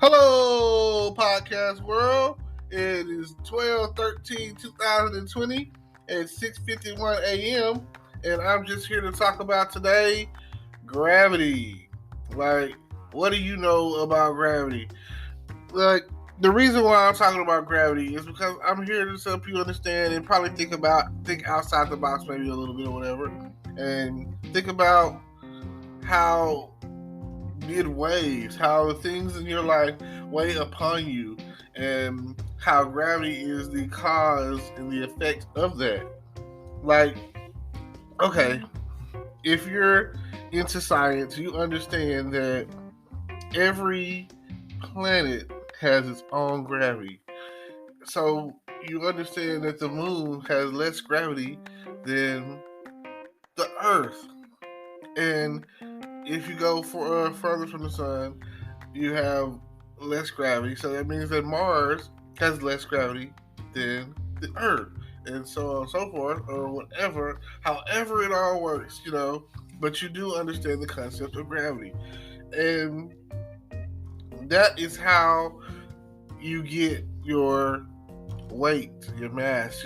Hello, podcast world. It is 12/13/2020 at 6:51 a.m. And I'm just here to talk about today gravity. Like, what do you know about gravity? Like, the reason why I'm talking about gravity is because I'm here to help you understand and probably think outside the box maybe a little bit or whatever. And think about how waves, how things in your life weigh upon you, and how gravity is the cause and the effect of that. Like, okay, if you're into science, you understand that every planet has its own gravity. So you understand that the moon has less gravity than the Earth. And if you go further from the sun, you have less gravity. So that means that Mars has less gravity than the Earth, and so on and so forth, or whatever, however it all works, But you do understand the concept of gravity. And that is how you get your weight, your mass,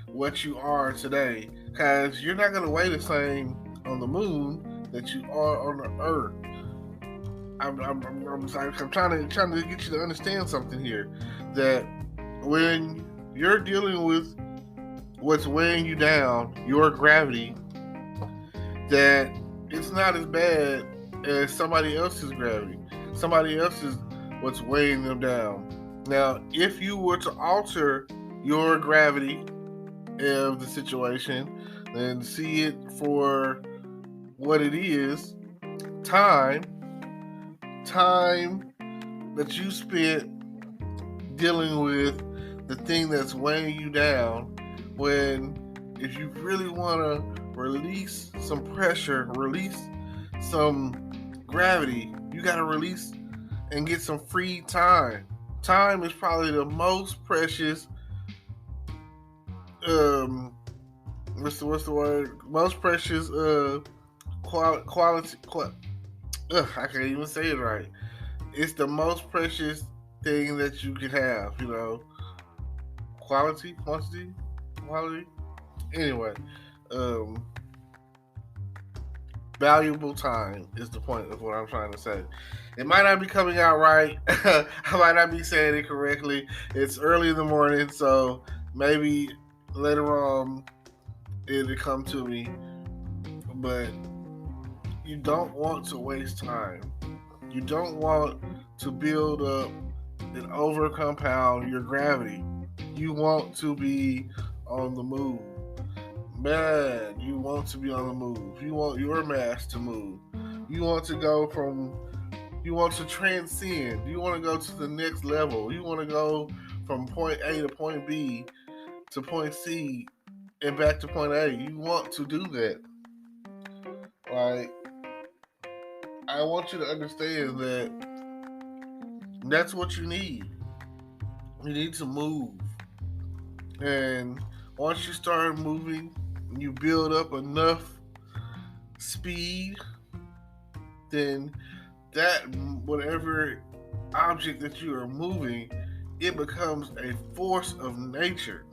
what you are today. Because you're not going to weigh the same on the moon that you are on the Earth. I'm trying to get you to understand something here. That when you're dealing with what's weighing you down, your gravity, that it's not as bad as somebody else's gravity. Somebody else's what's weighing them down. Now, if you were to alter your gravity of the situation and see it for what it is, time that you spent dealing with the thing that's weighing you down, if you really want to release some pressure, release some gravity, you got to release and get some free time. Time is probably the most precious, what's the word? Most precious quality. I can't even say it right. It's the most precious thing that you can have, Quality. Anyway, valuable time is the point of what I'm trying to say. It might not be coming out right. I might not be saying it correctly. It's early in the morning, so maybe later on it'll come to me. But you don't want to waste time. You don't want to build up and over-compound your gravity. You want to be on the move. Man, you want to be on the move. You want your mass to move. You want to transcend. You want to go to the next level. You want to go from point A to point B to point C and back to point A. You want to do that. Like, I want you to understand that that's what you need. You need to move. And once you start moving, you build up enough speed, then that whatever object that you are moving, it becomes a force of nature.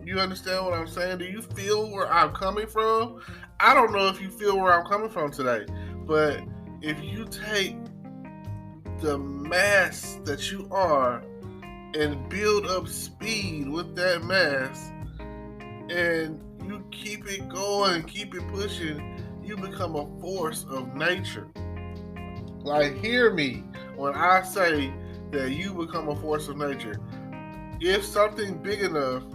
You understand what I'm saying? Do you feel where I'm coming from? I don't know if you feel where I'm coming from today, but if you take the mass that you are and build up speed with that mass, and you keep it going, keep it pushing, you become a force of nature. Like, hear me when I say that you become a force of nature. If something big enough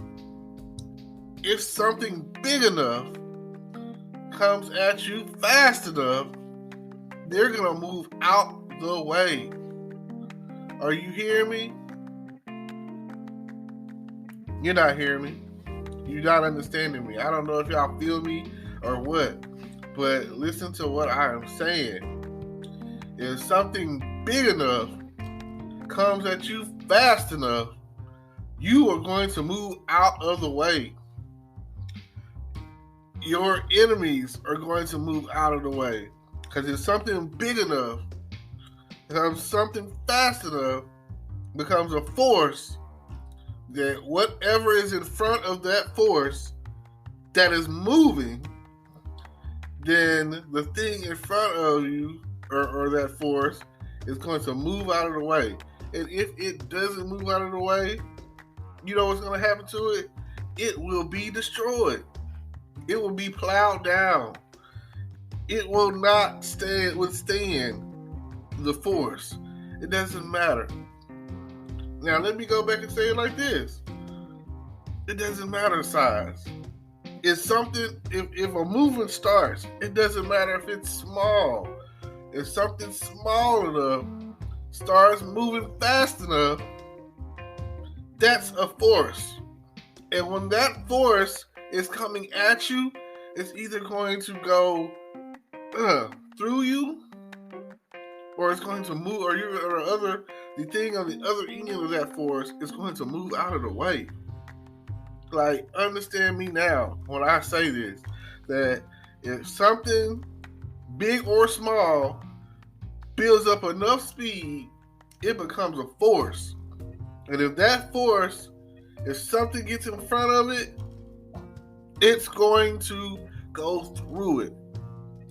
comes at you fast enough, they're going to move out the way. Are you hearing me? You're not hearing me. You're not understanding me. I don't know if y'all feel me or what, but listen to what I am saying. If something big enough comes at you fast enough, you are going to move out of the way. Your enemies are going to move out of the way. Because if something big enough Something fast enough becomes a force, that whatever is in front of that force that is moving, then the thing in front of you or that force is going to move out of the way. And if it doesn't move out of the way, you know what's going to happen to it? It will be destroyed. It will be plowed down. It will not withstand the force. It doesn't matter. Now, let me go back and say it like this. It doesn't matter the size. If a movement starts, it doesn't matter if it's small. If something small enough starts moving fast enough, that's a force. And when that force is coming at you, it's either going to go through you, or it's going to move, the thing on the other end of that force is going to move out of the way. Like, understand me now when I say this, that if something big or small builds up enough speed, it becomes a force. And if that force, if something gets in front of it, it's going to go through it.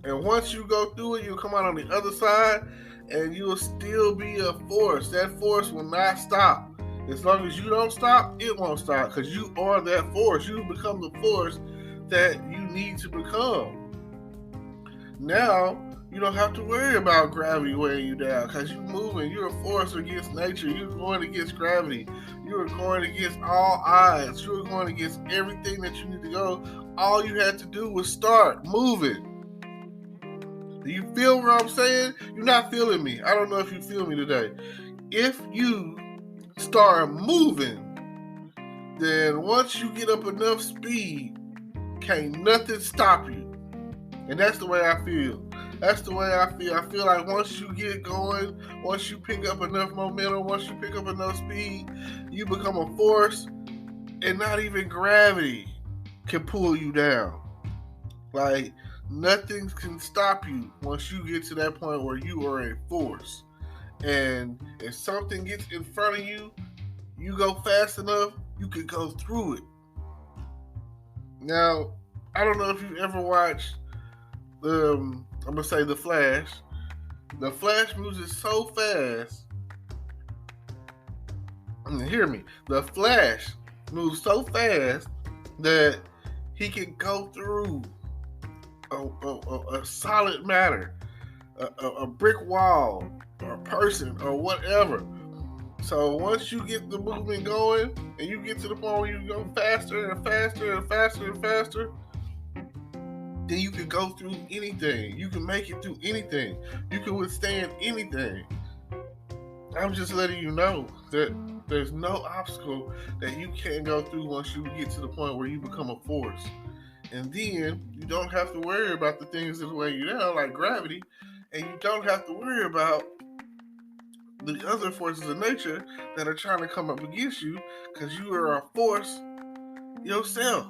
And once you go through it, you'll come out on the other side, and you'll still be a force. That force will not stop. As long as you don't stop, it won't stop, because you are that force. You become the force that you need to become. Now, you don't have to worry about gravity weighing you down, because you're moving. You're a force against nature. You're going against gravity. You're going against all odds. You're going against everything that you need to go. All you had to do was start moving. Do you feel what I'm saying? You're not feeling me. I don't know if you feel me today. If you start moving, then once you get up enough speed, can't nothing stop you. And that's the way I feel. That's the way I feel. I feel like once you get going, once you pick up enough momentum, once you pick up enough speed, you become a force, and not even gravity can pull you down. Like, nothing can stop you once you get to that point where you are a force. And if something gets in front of you, you go fast enough, you can go through it. Now, I don't know if you've ever watched, I'm going to say The Flash. The Flash moves so fast. Hear me. The Flash moves so fast that he can go through a solid matter, a brick wall, or a person, or whatever. So once you get the movement going, and you get to the point where you go faster and faster and faster and faster, then you can go through anything. You can make it through anything. You can withstand anything. I'm just letting you know that there's no obstacle that you can't go through once you get to the point where you become a force. And then you don't have to worry about the things that weigh you down, like gravity, and you don't have to worry about the other forces of nature that are trying to come up against you, because you are a force yourself.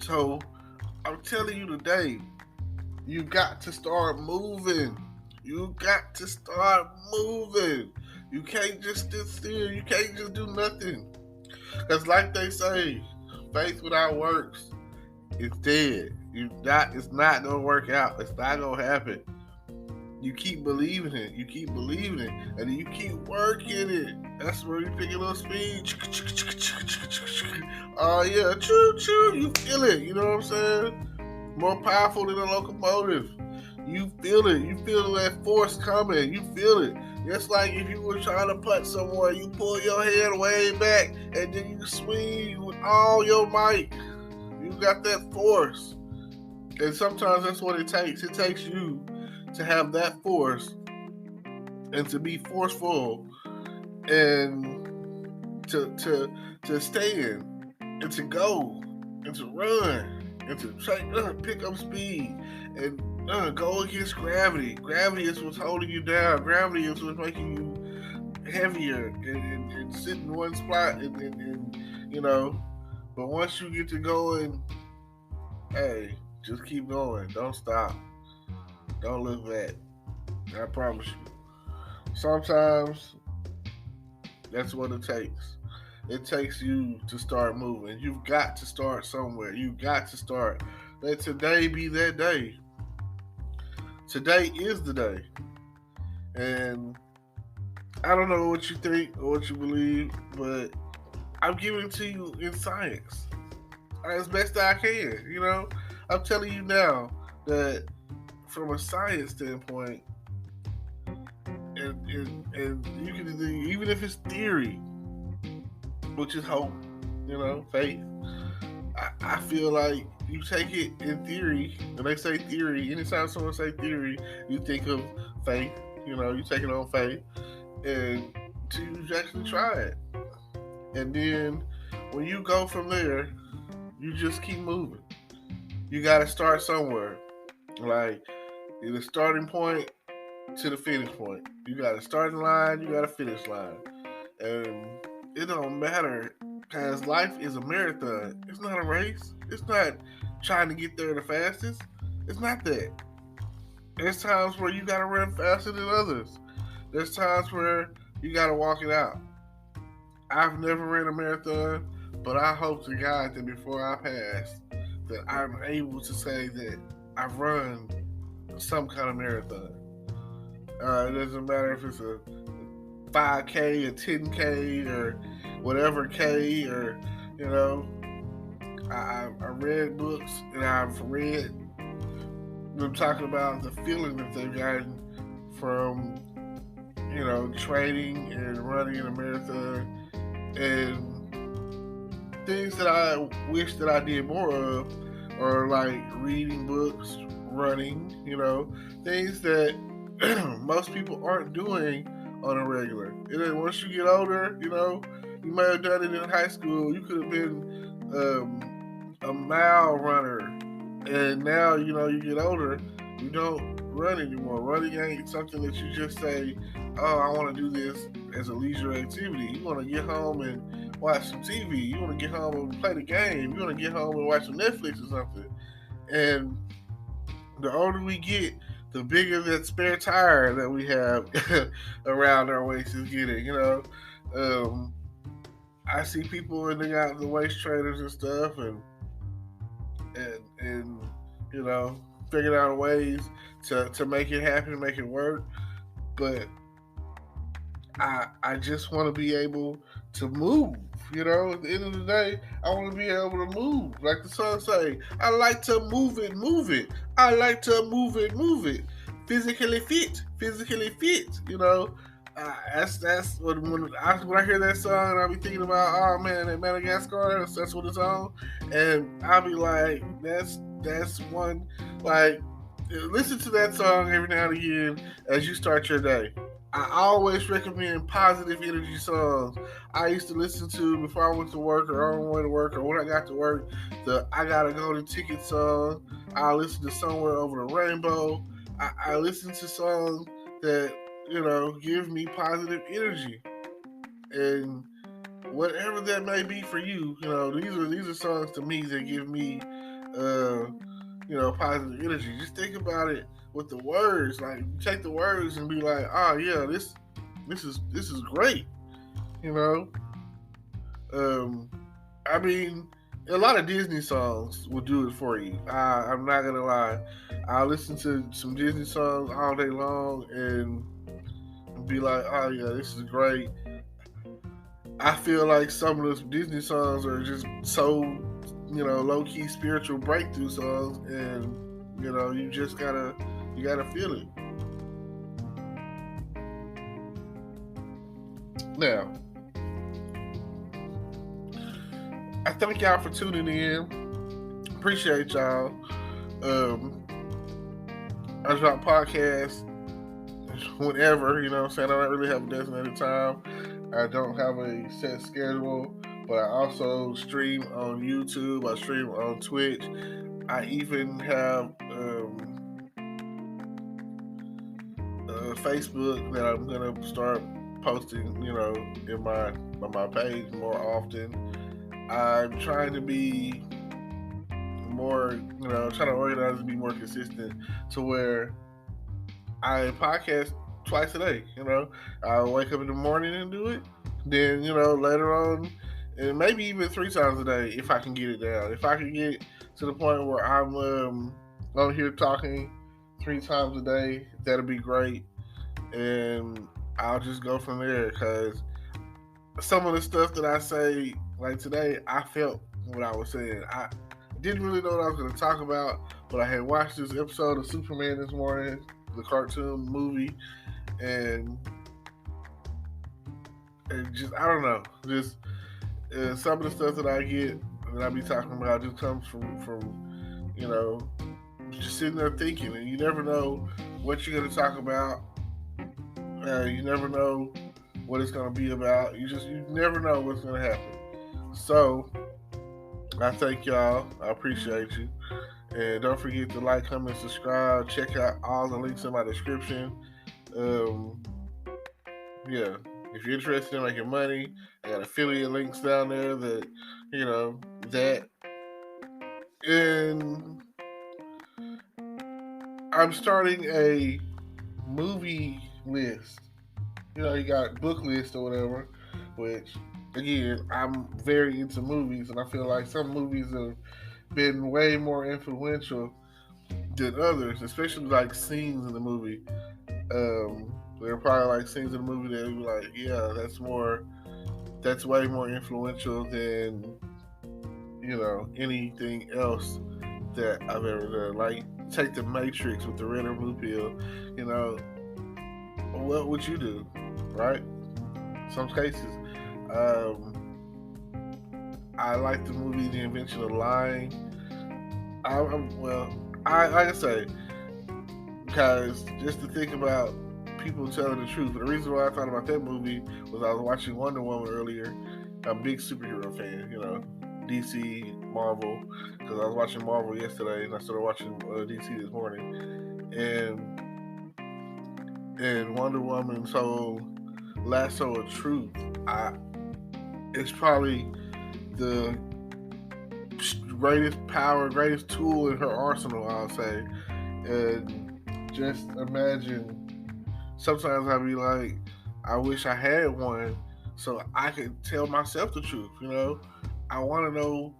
So I'm telling you today, you got to start moving. You got to start moving. You can't just sit still. You can't just do nothing. Because like they say, faith without works is dead. It's not going to work out. It's not going to happen. You keep believing it. You keep believing it. And then you keep working it. That's where you pick a little speed. Oh, yeah. Choo, choo. You feel it. You know what I'm saying? More powerful than a locomotive. You feel it. You feel that force coming. You feel it. Just like if you were trying to putt somewhere, you pull your head way back and then you swing with all your might. You got that force. And sometimes that's what it takes. It takes you to have that force and to be forceful and to stand and to go and to run and to pick up speed and go against gravity. Gravity is what's holding you down. Gravity is what's making you heavier and sit in one spot and you know. But once you get to going, hey, just keep going. Don't stop. Don't look back. I promise you. Sometimes that's what it takes. It takes you to start moving. You've got to start somewhere. You've got to start. Let today be that day. Today is the day. And I don't know what you think or what you believe, but I'm giving it to you in science as best I can. I'm telling you now that from a science standpoint, and you can do, even if it's theory, which is hope, faith. I feel like you take it in theory. When they say theory, anytime someone say theory, you think of faith. You take it on faith, and to actually try it. And then when you go from there, you just keep moving. You got to start somewhere. Like the starting point to the finish point. You got a starting line, you got a finish line. And it don't matter because life is a marathon. It's not a race. It's not trying to get there the fastest. It's not that. There's times where you got to run faster than others. There's times where you got to walk it out. I've never ran a marathon, but I hope to God that before I pass, that I'm able to say that I've run some kind of marathon. It doesn't matter if it's a 5K, a 10K, or whatever K, or, I read books and I've read them talking about the feeling that they've gotten from, training and running in a marathon, and things that I wish that I did more of, or like reading books, running, things that most people aren't doing on a regular. And then once you get older, you may have done it in high school. You could have been a mile runner, and now you get older, you don't run anymore. Running ain't something that you just say, "Oh, I want to do this as a leisure activity." You want to get home and watch some TV. You want to get home and play the game. You want to get home and watch some Netflix or something. And the older we get, the bigger that spare tire that we have around our waist is getting. I see people and they got the waist trainers and stuff, and figuring out ways to make it happen, make it work. But I just want to be able to move. At the end of the day, I want to be able to move. Like the song say, I like to move it. I like to move it. Physically fit. That's when I hear that song, I'll be thinking about, oh man, that Madagascar. That's what it's on, and I'll be like, that's one. Like, listen to that song every now and again as you start your day. I always recommend positive energy songs. I used to listen to before I went to work or on my way to work or when I got to work, the I Gotta Go to Ticket song. I listen to Somewhere Over the Rainbow. I listen to songs that, give me positive energy. And whatever that may be for you, these are songs to me that give me, positive energy. Just think about it with the words. Like, you take the words and be like, oh yeah, this is great. I mean, a lot of Disney songs will do it for you. I'm not gonna lie. I listen to some Disney songs all day long and be like, oh yeah, this is great. I feel like some of those Disney songs are just so, low-key spiritual breakthrough songs, and you just gotta feel it. Now, I thank y'all for tuning in. Appreciate y'all. I drop podcasts whenever, I don't really have a designated time. I don't have a set schedule, but I also stream on YouTube. I stream on Twitch. I even have Facebook that I'm gonna start posting, in my page more often. I'm trying to be more, trying to organize and be more consistent to where I podcast twice a day. I wake up in the morning and do it. Then later on, and maybe even 3 times a day if I can get it down. If I can get to the point where I'm on here talking 3 times a day, that'll be great. And I'll just go from there because some of the stuff that I say, like today, I felt what I was saying. I didn't really know what I was going to talk about, but I had watched this episode of Superman this morning, the cartoon movie, and just, I don't know, just some of the stuff that I get, that I be talking about, just comes from just sitting there thinking, and you never know what you're going to talk about. You never know what it's going to be about. You never know what's going to happen. So, I thank y'all. I appreciate you. And don't forget to like, comment, subscribe. Check out all the links in my description. Yeah. If you're interested in making money, I got affiliate links down there that. And I'm starting a movie list. You got book list or whatever, which, again, I'm very into movies, and I feel like some movies have been way more influential than others, especially like scenes in the movie. There are probably like scenes in the movie that be like, yeah, that's way more influential than anything else that I've ever done. Like, take The Matrix with the red or blue pill. What would you do, right? Some cases. I like the movie The Invention of Lying. Like I say, because just to think about people telling the truth. The reason why I thought about that movie was I was watching Wonder Woman earlier. I'm a big superhero fan, DC, Marvel, because I was watching Marvel yesterday and I started watching DC this morning. And Wonder Woman's whole lasso of truth, it's probably the greatest power, greatest tool in her arsenal, I'll say. And just imagine, sometimes I'll be like, I wish I had one so I could tell myself the truth, I want to know,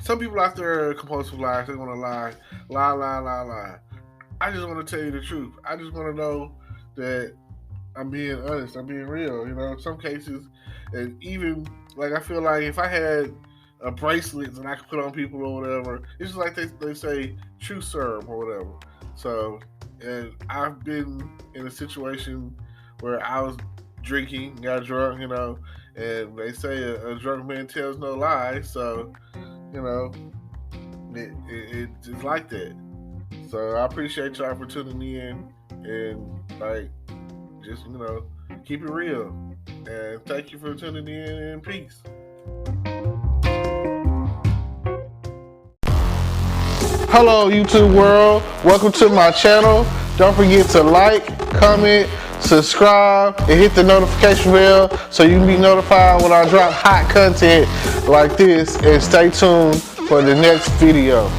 some people out there are compulsive liars. They want to lie. I just want to tell you the truth. I just want to know that I'm being honest. I'm being real. In some cases, and even like I feel like if I had a bracelet that I could put on people or whatever, it's just like they say true serum or whatever. So, and I've been in a situation where I was drinking, got drunk, and they say a drunk man tells no lies. So, it's like that. So I appreciate y'all for tuning in and just keep it real. And thank you for tuning in, and peace. Hello YouTube world, welcome to my channel. Don't forget to like, comment, subscribe, and hit the notification bell so you can be notified when I drop hot content like this, and stay tuned for the next video.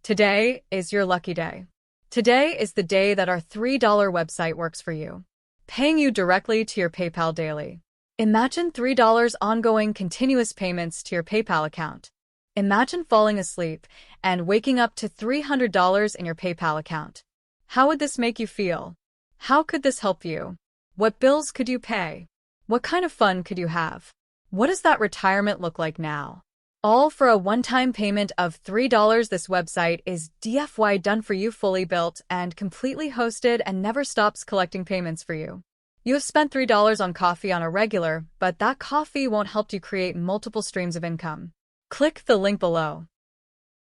Today is your lucky day. Today is the day that our $3 website works for you, paying you directly to your PayPal daily. Imagine $3 ongoing continuous payments to your PayPal account. Imagine falling asleep and waking up to $300 in your PayPal account. How would this make you feel? How could this help you? What bills could you pay? What kind of fun could you have? What does that retirement look like now? All for a one-time payment of $3. This website is DFY done for you, fully built and completely hosted, and never stops collecting payments for you. You have spent $3 on coffee on a regular, but that coffee won't help you create multiple streams of income. Click the link below.